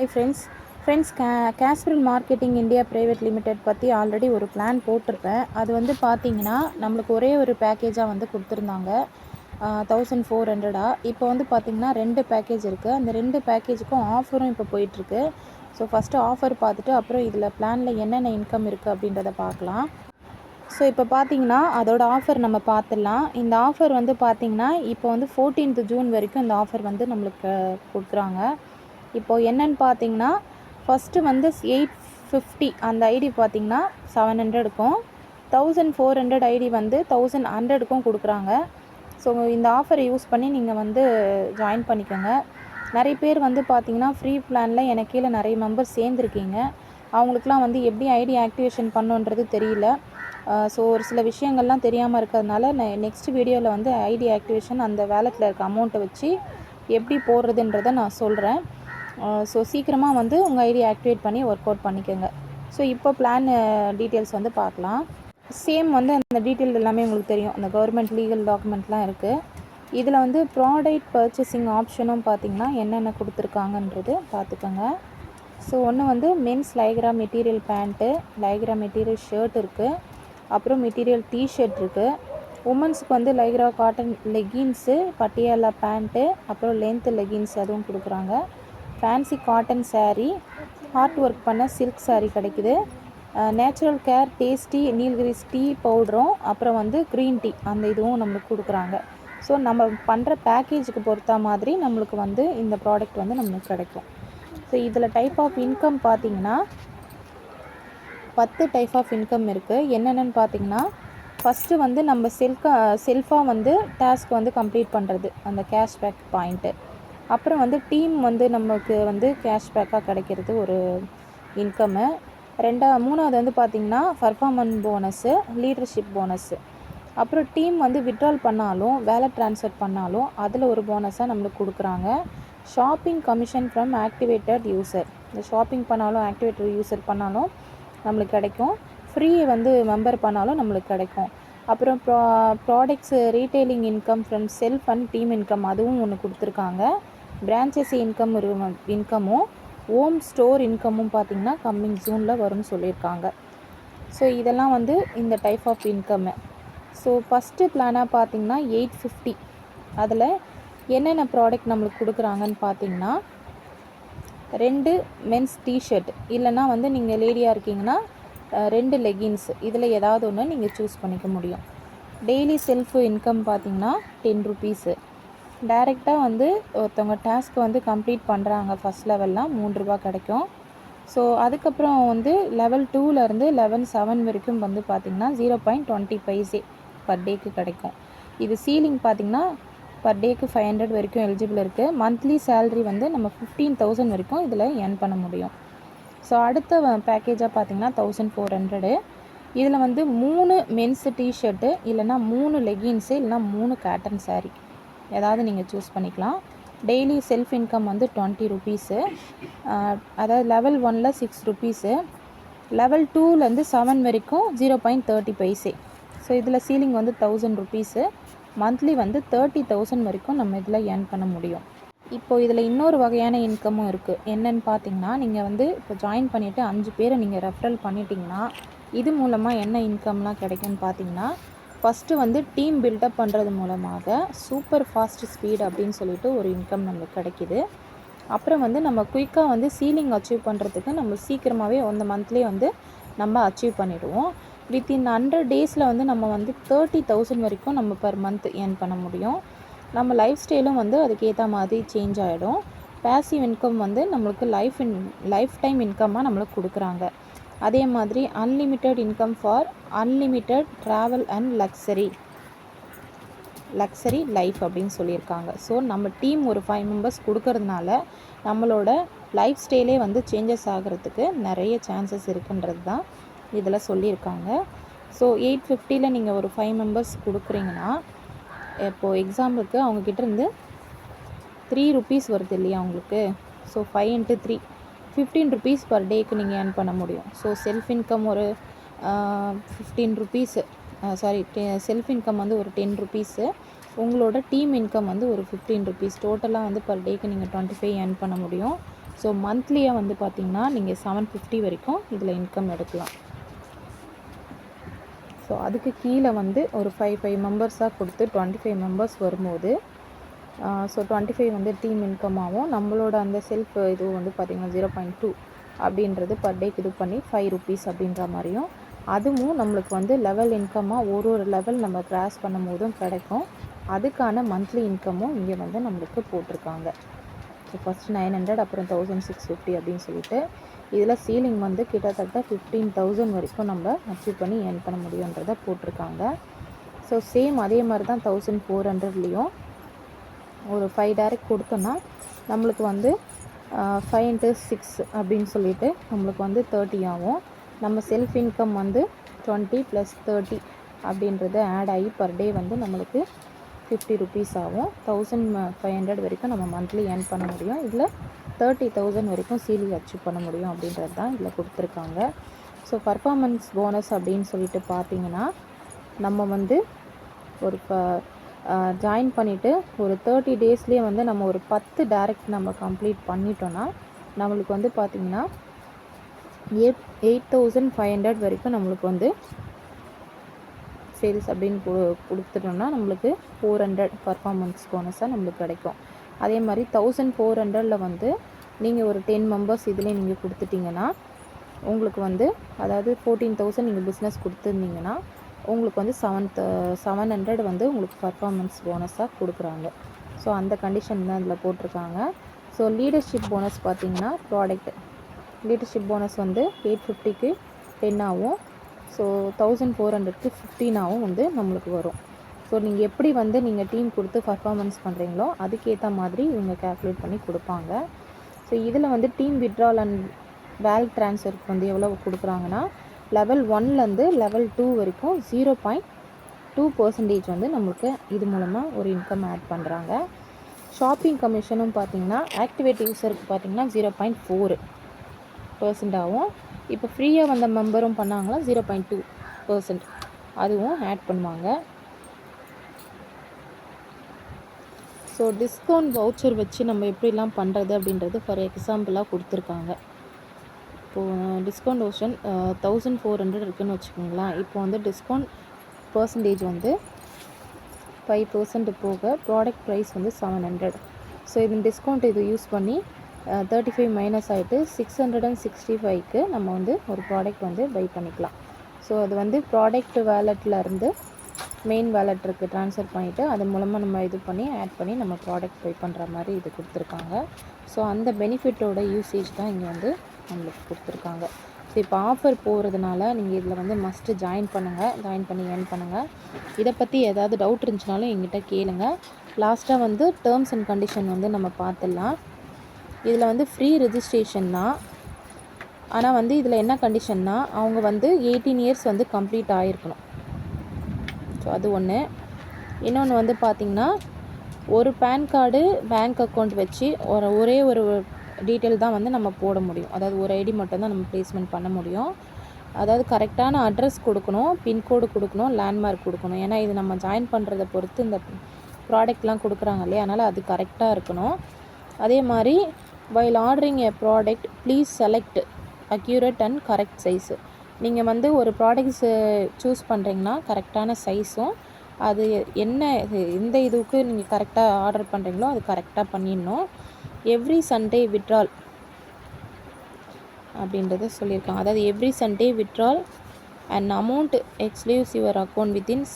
High friends கேஸ்பிரல் marketing India private limited பற்றி already ஒரு பிளான் போட்டிருப்பேன். அது வந்து பார்த்திங்கன்னா நம்மளுக்கு ஒரே ஒரு பேக்கேஜாக வந்து கொடுத்துருந்தாங்க 1400. இப்போ வந்து பார்த்திங்கன்னா 2 பேக்கேஜ் இருக்குது. அந்த 2 பேக்கேஜுக்கும் ஆஃபரும் இப்போ போயிட்டுருக்கு. ஸோ ஃபஸ்ட்டு ஆஃபர் பார்த்துட்டு அப்புறம் இதில் பிளானில் என்னென்ன இன்கம் இருக்குது அப்படின்றத பார்க்கலாம். ஸோ இப்போ பார்த்திங்கன்னா அதோட ஆஃபர் நம்ம பார்த்துடலாம். இந்த ஆஃபர் வந்து பார்த்திங்கன்னா இப்போ வந்து 14th ஜூன் வரைக்கும் இந்த ஆஃபர் வந்து நம்மளுக்கு கொடுக்குறாங்க. இப்போது என்னென்னு பார்த்தீங்கன்னா ஃபஸ்ட்டு வந்து 850 அந்த ஐடி பார்த்திங்கன்னா 700க்கும் 1400 ஐடி வந்து 1100க்கும் கொடுக்குறாங்க. ஸோ இந்த ஆஃபரை யூஸ் பண்ணி நீங்கள் வந்து ஜாயின் பண்ணிக்கோங்க. நிறைய பேர் வந்து பார்த்திங்கன்னா ஃப்ரீ பிளானில் எனக்கு கீழே நிறைய மெம்பர்ஸ் சேர்ந்துருக்கீங்க. அவங்களுக்குலாம் வந்து எப்படி ஐடி ஆக்டிவேஷன் பண்ணுன்றது தெரியல. ஸோ ஒரு சில விஷயங்கள்லாம் தெரியாமல் இருக்கிறதுனால நான் நெக்ஸ்ட் வீடியோவில் வந்து ஐடி ஆக்டிவேஷன் அந்த வேலெட்டில் இருக்க அமௌண்ட்டை வச்சு எப்படி போடுறதுன்றதை நான் சொல்கிறேன். ஸோ சீக்கிரமாக வந்து உங்கள் ஐடி ஆக்டிவேட் பண்ணி ஒர்க் அவுட் பண்ணிக்கோங்க. ஸோ இப்போ பிளான் டீட்டெயில்ஸ் வந்து பார்க்கலாம். சேம் வந்து அந்த டீட்டெயில் எல்லாமே உங்களுக்கு தெரியும். அந்த கவர்மெண்ட் லீகல் டாக்குமெண்ட்லாம் இருக்குது. இதில் வந்து ப்ராடக்ட் பர்ச்சேசிங் ஆப்ஷனும் பார்த்திங்கன்னா என்னென்ன கொடுத்துருக்காங்கன்றது பார்த்துக்கோங்க. ஸோ ஒன்று வந்து men's lycra material pant, lycra material shirt இருக்குது, அப்புறம் மெட்டீரியல் டிஷர்ட் இருக்குது. உமன்ஸுக்கு வந்து lycra cotton leggings, Patiala pant, அப்புறம் லென்த்து லெகின்ஸ் அதுவும் கொடுக்குறாங்க. Fancy cotton sari, hard work பண்ண சில்க் சாரீ கிடைக்குது. Natural care tasty Nilgiris tea பவுடரும், அப்புறம் வந்து க்ரீன் டீ அந்த இதுவும் நம்மளுக்கு கொடுக்குறாங்க. ஸோ நம்ம பண்ணுற பேக்கேஜுக்கு பொறுத்த மாதிரி நம்மளுக்கு வந்து இந்த ப்ராடக்ட் வந்து நம்மளுக்கு கிடைக்கும். ஸோ இதில் டைப் ஆஃப் இன்கம் பார்த்திங்கன்னா 10 டைப் ஆஃப் இன்கம் இருக்குது. என்னென்னு பார்த்திங்கன்னா ஃபஸ்ட்டு வந்து நம்ம செல்ஃபாக வந்து டாஸ்க் வந்து கம்ப்ளீட் பண்ணுறது அந்த கேஷ்பேக் பாயிண்ட்டு. அப்புறம் வந்து டீம் வந்து நமக்கு வந்து கேஷ்பேக்காக கிடைக்கிறது ஒரு இன்கம்மு. மூணாவது வந்து பார்த்திங்கன்னா பர்ஃபார்மன்ஸ் போனஸ்ஸு, லீடர்ஷிப் போனஸ்ஸு. அப்புறம் டீம் வந்து விட்ரால் பண்ணாலும் வேலை ட்ரான்ஸ்ஃபர் பண்ணாலும் அதில் ஒரு போனஸாக நம்மளுக்கு கொடுக்குறாங்க. Shopping commission from activated user, இந்த ஷாப்பிங் பண்ணாலும் ஆக்டிவேட்டட் யூசர் பண்ணாலும் நம்மளுக்கு கிடைக்கும். ஃப்ரீ வந்து மெம்பர் பண்ணாலும் நம்மளுக்கு கிடைக்கும். அப்புறம் products retailing income from self and team income அதுவும் ஒன்று கொடுத்துருக்காங்க. பிரான்ச்சஸ் இன்கமும் ஹோம் ஸ்டோர் இன்கமும் பார்த்திங்கன்னா கம்மிங் ஜூனில் வரும்னு சொல்லியிருக்காங்க. ஸோ இதெல்லாம் வந்து இந்த type of income. So first பிளானாக பார்த்திங்கன்னா 850. அதில் என்னென்ன ப்ராடக்ட் நம்மளுக்கு கொடுக்குறாங்கன்னு பார்த்திங்கன்னா 2 மென்ஸ் டிஷர்ட், இல்லைனா வந்து நீங்கள் லேடியாக இருக்கீங்கன்னா 2 லெகின்ஸ், இதில் ஏதாவது ஒன்று நீங்கள் சூஸ் பண்ணிக்க முடியும். டெய்லி செல்ஃப் இன்கம் பார்த்திங்கன்னா 10 ருபீஸு. டைரெக்டாக வந்து ஒருத்தவங்க டாஸ்க் வந்து கம்ப்ளீட் பண்ணுறாங்க ஃபஸ்ட் லெவல்லாம் 3 ரூபா கிடைக்கும். ஸோ அதுக்கப்புறம் வந்து லெவல் 2லேருந்து லெவல் 7 வரைக்கும் வந்து பார்த்திங்கன்னா 0.20 பைசே பர் டேக்கு கிடைக்கும். இது சீலிங் பார்த்திங்கன்னா பர் டேக்கு 500 வரைக்கும் எலிஜிபிள் இருக்குது. மந்த்லி சேல்ரி வந்து நம்ம 15,000 வரைக்கும் இதில் ஏர்ன் பண்ண முடியும். ஸோ அடுத்த பேக்கேஜாக பார்த்திங்கன்னா 1400. இதில் வந்து 3 மென்ஸ் டிஷர்ட்டு, இல்லைனா 3 லெகின்ஸு, இல்லைனா 3 காட்டன் சாரீ ஏதாவது நீங்கள் சூஸ் பண்ணிக்கலாம். டெய்லி செல்ஃப் இன்கம் வந்து 20 ருபீஸு. அதாவது லெவல் 1ல் 6 ருபீஸு, லெவல் 2லேருந்து 7 வரைக்கும் 0.30 பைசே. ஸோ இதில் சீலிங் வந்து 1000 ருபீஸு. மந்த்லி வந்து 30,000 வரைக்கும் நம்ம இதில் ஏர்ன் பண்ண முடியும். இப்போது இதில் இன்னொரு வகையான இன்கமும் இருக்குது. என்னென்னு பார்த்தீங்கன்னா நீங்கள் வந்து இப்போ ஜாயின் பண்ணிவிட்டு 5 பேரை நீங்கள் ரெஃபரல் பண்ணிட்டீங்கன்னா இது மூலமாக என்ன இன்கம்லாம் கிடைக்கும்னு பார்த்தீங்கன்னா ஃபஸ்ட்டு வந்து டீம் பில்டப் பண்ணுறது மூலமாக சூப்பர் ஃபாஸ்ட் ஸ்பீட் அப்படின்னு சொல்லிட்டு ஒரு இன்கம் நம்மளுக்கு கிடைக்கிது. அப்புறம் வந்து நம்ம குயிக்காக வந்து சீலிங் அச்சீவ் பண்ணுறதுக்கு நம்ம சீக்கிரமாகவே அந்த மந்த்லேயே வந்து நம்ம அச்சீவ் பண்ணிவிடுவோம். வித்தின் 100 டேஸில் வந்து நம்ம வந்து 30,000 வரைக்கும் நம்ம பர் மந்த் ஏர்ன் பண்ண முடியும். நம்ம லைஃப் ஸ்டைலும் வந்து அதுக்கேற்ற மாதிரி சேஞ்ச் ஆகிடும். பேசிவ் இன்கம் வந்து நம்மளுக்கு லைஃப் டைம் இன்கம்மாக நம்மளுக்கு கொடுக்குறாங்க. அதே மாதிரி unlimited income for unlimited travel and luxury life அப்படின்னு சொல்லியிருக்காங்க. ஸோ நம்ம டீம் ஒரு 5 மெம்பர்ஸ் கொடுக்கறதுனால நம்மளோட லைஃப் ஸ்டைலே வந்து சேஞ்சஸ் ஆகிறதுக்கு நிறைய சான்சஸ் இருக்குன்றது தான் இதில் சொல்லியிருக்காங்க. ஸோ 850ல் நீங்கள் ஒரு 5 மெம்பர்ஸ் கொடுக்குறீங்கன்னா இப்போது எக்ஸாம்பிளுக்கு அவங்கக்கிட்டேருந்து 3 ருபீஸ் வருது இல்லையா உங்களுக்கு. ஸோ 5 × 3 15 ருபீஸ் பர் டேக்கு நீங்கள் ஏர்ன் பண்ண முடியும். ஸோ செல்ஃப் இன்கம் ஒரு 15 ருபீஸு, செல்ஃப் இன்கம் வந்து ஒரு 10 ருபீஸு, உங்களோட டீம் இன்கம் வந்து ஒரு 15 ருபீஸ், டோட்டலாக வந்து பர் டேக்கு நீங்கள் 25 ஏர்ன் பண்ண முடியும். ஸோ மந்த்லியாக வந்து பார்த்திங்கன்னா நீங்கள் 750 வரைக்கும் இதில் இன்கம் எடுக்கலாம். ஸோ அதுக்கு கீழே வந்து ஒரு 5 மெம்பர்ஸாக கொடுத்து 25 மெம்பர்ஸ் வரும்போது ஸோ 25 வந்து டீம் இன்கமாகவும் நம்மளோட அந்த செல்ஃப் இது வந்து பார்த்திங்கன்னா 0.2 அப்படின்றது பர் டேக்கு இது பண்ணி 5 rupees அப்படின்ற மாதிரியும், அதுவும் நம்மளுக்கு வந்து லெவல் இன்கமாக ஒரு லெவல் நம்ம கிராஸ் பண்ணும் போதும் கிடைக்கும். அதுக்கான மந்த்லி இன்கமும் இங்கே வந்து நம்மளுக்கு போட்டிருக்காங்க. ஸோ ஃபஸ்ட்டு 900 அப்புறம் 1650 அப்படின்னு சொல்லிட்டு இதில் சீலிங் வந்து கிட்டத்தட்ட 15,000 வரைக்கும் நம்ம அச்சீவ் பண்ணி ஏர்ன் பண்ண முடியுன்றதை போட்டிருக்காங்க. ஸோ சேம் அதே மாதிரி தான் 1400லேயும் ஒரு 5 டைரக்ட் கொடுத்தோன்னா நம்மளுக்கு வந்து 5 into 6 அப்படின்னு சொல்லிட்டு நம்மளுக்கு வந்து 30 ஆகும். நம்ம செல்ஃப் இன்கம் வந்து 20 + 30 அப்படின்றது ஆட் ஆகி பர் டே வந்து நம்மளுக்கு 50 rupees ஆகும். 1500 வரைக்கும் நம்ம மந்த்லி ஏர்ன் பண்ண முடியும். இதில் 30,000 வரைக்கும் சீலிங் அச்சீவ் பண்ண முடியும் அப்படின்றது தான் இதில் கொடுத்துருக்காங்க. ஸோ பர்ஃபார்மன்ஸ் போனஸ் அப்படின்னு சொல்லிட்டு பார்த்தீங்கன்னா நம்ம வந்து ஒரு ஜாயின் பண்ணிவிட்டு ஒரு 30 daysலேயே வந்து நம்ம ஒரு 10 டைரக்ட் நம்ம கம்ப்ளீட் பண்ணிட்டோன்னா நம்மளுக்கு வந்து பார்த்திங்கன்னா 8,500 வரைக்கும் நம்மளுக்கு வந்து சேல்ஸ் அப்படின்னு கொடுத்துட்டோம்னா நம்மளுக்கு 400 பர்ஃபார்மன்ஸ் போனஸாக நம்மளுக்கு கிடைக்கும். அதே மாதிரி 1400 வந்து நீங்கள் ஒரு 10 மெம்பர்ஸ் இதிலே நீங்கள் கொடுத்துட்டிங்கன்னா உங்களுக்கு வந்து அதாவது 14,000 நீங்கள் பிஸ்னஸ் கொடுத்துருந்தீங்கன்னா உங்களுக்கு வந்து 700 வந்து உங்களுக்கு பர்ஃபார்மன்ஸ் போனஸாக கொடுக்குறாங்க. ஸோ அந்த கண்டிஷன் தான் இதில் போட்டிருக்காங்க. ஸோ லீடர்ஷிப் போனஸ் பார்த்திங்கன்னா ப்ராடக்ட் லீடர்ஷிப் போனஸ் வந்து 850க்கு 10 ஆகும். ஸோ 1400க்கு 15 வந்து நம்மளுக்கு வரும். ஸோ நீங்கள் எப்படி வந்து நீங்கள் டீம் கொடுத்து பர்ஃபார்மன்ஸ் பண்ணுறீங்களோ அதுக்கேற்ற மாதிரி இவங்க கேல்குலேட் பண்ணி கொடுப்பாங்க. ஸோ இதில் வந்து டீம் விட்ரால் அண்ட் வேல்க் ட்ரான்ஸ்ஃபருக்கு வந்து எவ்வளோ கொடுக்குறாங்கன்னா லெவல் 1லேருந்து லெவல் 2 வரைக்கும் 0.2% வந்து நம்மளுக்கு இது மூலமாக ஒரு இன்கம் ஆட் பண்ணுறாங்க. ஷாப்பிங் கமிஷனும் பார்த்திங்கன்னா ஆக்டிவேட் யூஸருக்கு பார்த்திங்கன்னா 0.4% ஆகும். இப்போ ஃப்ரீயாக வந்த மெம்பரும் பண்ணாங்களா 0.2% அதுவும் ஆட் பண்ணுவாங்க. ஸோ டிஸ்கவுண்ட் வவுச்சர் வச்சு நம்ம எப்படிலாம் பண்ணுறது அப்படின்றது ஃபார் எக்ஸாம்பிளாக கொடுத்துருக்காங்க. இப்போது டிஸ்கவுண்ட் வவுச்சர் 1400 இருக்குதுன்னு வச்சுக்கோங்களேன். இப்போ வந்து டிஸ்கவுண்ட் பர்சன்டேஜ் வந்து 5% போக ப்ராடக்ட் ப்ரைஸ் வந்து 700. ஸோ இது டிஸ்கவுண்ட் இது யூஸ் பண்ணி 35 மைனஸ் ஆகிட்டு 665க்கு நம்ம வந்து ஒரு ப்ராடக்ட் வந்து பை பண்ணிக்கலாம். ஸோ அது வந்து ப்ராடக்ட் வேலெட்லேருந்து மெயின் வேலெட்டுக்கு ட்ரான்ஸ்ஃபர் பண்ணிவிட்டு அது மூலமாக நம்ம இது பண்ணி ஆட் பண்ணி நம்ம ப்ராடக்ட் பை பண்ணுற மாதிரி இது கொடுத்துருக்காங்க. ஸோ அந்த பெனிஃபிட்டோட யூசேஜ் தான் இங்கே வந்து நம்மளுக்கு கொடுத்துருக்காங்க. ஸோ இப்போ ஆஃபர் போகிறதுனால நீங்கள் இதில் வந்து மஸ்ட்டு ஜாயின் பண்ணி ஏர்ன் பண்ணுங்கள். இதை பற்றி ஏதாவது டவுட் இருந்துச்சுனாலும் எங்கிட்ட கேளுங்க. லாஸ்ட்டாக வந்து டேர்ம்ஸ் அண்ட் கண்டிஷன் வந்து நம்ம பார்த்துடலாம். இதில் வந்து ஃப்ரீ ரெஜிஸ்ட்ரேஷன் தான். ஆனால் வந்து இதில் என்ன கண்டிஷன்னா அவங்க வந்து 18 இயர்ஸ் வந்து கம்ப்ளீட் ஆகிருக்கணும். ஸோ அது ஒன்று. இன்னொன்று வந்து பார்த்திங்கன்னா ஒரு பேன் கார்டு பேங்க் அக்கௌண்ட் வச்சு ஒரே ஒரு டீட்டெயில் தான் வந்து நம்ம போட முடியும். அதாவது ஒரு ஐடி மட்டும்தான் நம்ம ப்ளேஸ்மெண்ட் பண்ண முடியும். அதாவது கரெக்டான அட்ரஸ் கொடுக்கணும், பின்கோடு கொடுக்கணும், லேண்ட்மார்க் கொடுக்கணும். ஏன்னா இது நம்ம ஜாயின் பண்ணுறதை பொறுத்து இந்த ப்ராடக்ட்லாம் கொடுக்குறாங்க இல்லையா, அதனால் அது கரெக்டாக இருக்கணும். அதே மாதிரி while ordering a product please select accurate and correct size. நீங்கள் வந்து ஒரு ப்ராடக்ட்ஸு சூஸ் பண்ணுறீங்கன்னா கரெக்டான சைஸும் அது என்ன எந்த இதுக்கு நீங்கள் கரெக்டாக ஆர்டர் பண்ணுறீங்களோ அது கரெக்டாக பண்ணிடணும். எவ்ரி சண்டே விட்ரால் அப்படின்றத சொல்லியிருக்காங்க. அதாவது every Sunday withdrawal and amount leaves your account within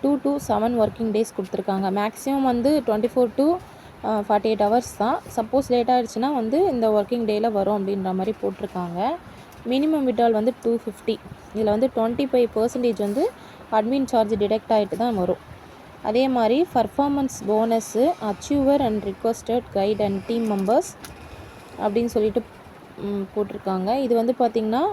2 to 7 working days கொடுத்துருக்காங்க. மேக்ஸிமம் வந்து 24 to 48 hours தான். சப்போஸ் லேட் ஆகிடுச்சுன்னா வந்து இந்த ஒர்க்கிங் டேயில் வரும் அப்படின்ற மாதிரி போட்டிருக்காங்க. மினிமம் விட்ரால் வந்து 250. இதில் வந்து 25% வந்து அட்மின் சார்ஜ் டிடெக்ட் ஆகிட்டு தான் வரும். அதே மாதிரி performance bonus achiever and requested guide and team members அப்படின்னு சொல்லிட்டு போட்டிருக்காங்க. இது வந்து பார்த்திங்கன்னா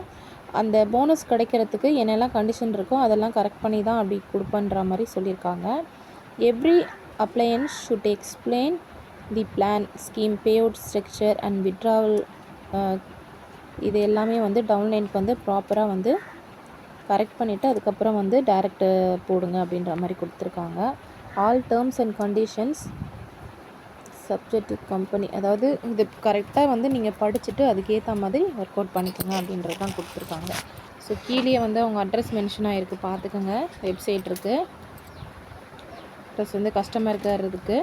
அந்த போனஸ் கிடைக்கிறதுக்கு என்னெல்லாம் கண்டிஷன் இருக்கோ அதெல்லாம் கரெக்ட் பண்ணி தான் அப்படி கொடுப்பன்ற மாதிரி சொல்லியிருக்காங்க. Every applicants should explain the plan scheme payout structure and withdrawal இது எல்லாமே வந்து டவுன்லைனுக்கு வந்து ப்ராப்பராக வந்து கரெக்ட் பண்ணிவிட்டு அதுக்கப்புறம் வந்து டைரக்ட் போடுங்க அப்படின்ற மாதிரி கொடுத்துருக்காங்க. All terms and conditions subjective company, அதாவது இது கரெக்டாக வந்து நீங்கள் படிச்சுட்டு அதுக்கேற்ற மாதிரி ஒர்க் அவுட் பண்ணிக்கோங்க அப்படின்றது தான் கொடுத்துருக்காங்க. ஸோ கீழே வந்து அவங்க அட்ரஸ் மென்ஷன் ஆகிருக்கு, பார்த்துக்கோங்க. வெப்சைட் இருக்குது, ப்ளஸ் வந்து கஸ்டமர் கேர் இருக்குது.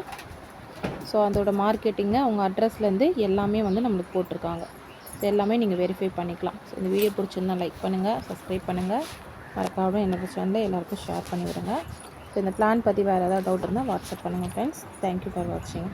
ஸோ அதோட மார்க்கெட்டிங்கு அவங்க அட்ரஸ்லேருந்து எல்லாமே வந்து நம்மளுக்கு போட்டிருக்காங்க. ஸோ எல்லாமே நீங்கள் வெரிஃபை பண்ணிக்கலாம். ஸோ இந்த வீடியோ பிடிச்சிருந்தா லைக் பண்ணுங்கள், சப்ஸ்கிரைப் பண்ணுங்கள், மறக்காம என்னோடய சேனலில் எல்லாருக்கும் ஷேர் பண்ணி விடுங்க. ஸோ இந்த பிளான் பற்றி வேறு ஏதாவது டவுட் இருந்தால் வாட்ஸ்அப் பண்ணுங்கள் ஃப்ரெண்ட்ஸ். தேங்க்யூ ஃபார் வாட்சிங்.